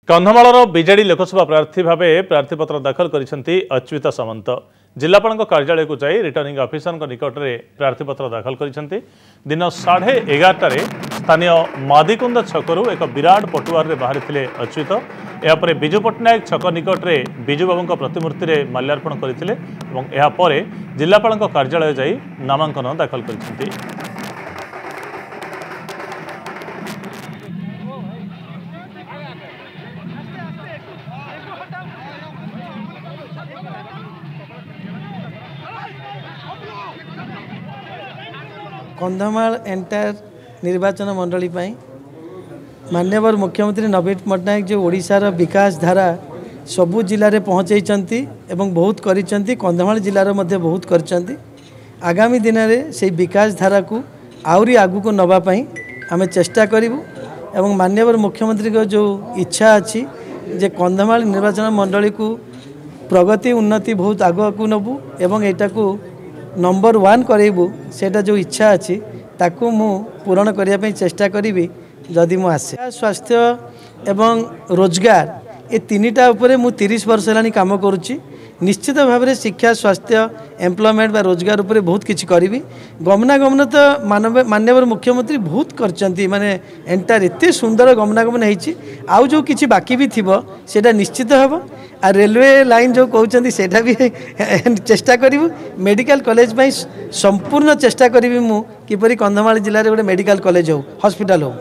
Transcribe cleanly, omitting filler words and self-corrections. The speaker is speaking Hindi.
कंधमाल बीजेडी लोकसभा प्रार्थी भाव प्रार्थीपत्र दाखल करिसेंती अच्युत सामंत जिलापाल कार्यालय को जाई रिटर्निंग ऑफिसर निकट में प्रार्थीपत्र दाखल करिसेंती। दिन 11:30 स्थानीय मादिकुंद छकरू एक विराट पटुआर बाहरी अच्युत यापर विजु पट्टनायक छक निकट में विजु बाबू प्रतिमूर्ति में माल्यार्पण करते जिलापाल कार्यालय जाई नामांकन दाखल करिसेंती। कंधमाल एंटायर निर्वाचन मंडली माननीय मुख्यमंत्री नवीन पट्टनायक जो ओडिशार विकास धारा सबु जिले में पहुँचाई एवं बहुत करिसेंती। कंधमाल जिलार मध्य बहुत करिसेंती। आगामी दिन में से विकास धारा को आउरी आगु को नवापाई आम चेष्टा करूँ एवं माननीय मुख्यमंत्री को जो इच्छा अच्छी जे कंधमाल निर्वाचन मंडली को प्रगति उन्नति बहुत आगु को नबू एवं एटा को नंबर 1 करेबू सेटा जो इच्छा अच्छी ताकू मु पूरण करने चेष्टा करी जदि मु आसे। स्वास्थ्य एवं रोजगार ये तीनटा उपरे मु 30 वर्ष है काम करुच्ची। निश्चित भाव में शिक्षा स्वास्थ्य एम्प्लॉयमेंट बा रोजगार उपरे बहुत किछि करी। गमनागमन तो माननीय मुख्यमंत्री बहुत करचंती माने एंटायर एते सुंदर गमनागमन होईची। आउ जो किछि बाकी भी थिबो सेटा निश्चित हबो। आ रेलवे लाइन जो कहते सेटा भी चेष्टा करूँ। मेडिकल कॉलेज संपूर्ण चेष्टा करी मु किपरि कंधमाल जिले में गोटे मेडिकल कॉलेज हो हॉस्पिटल हो।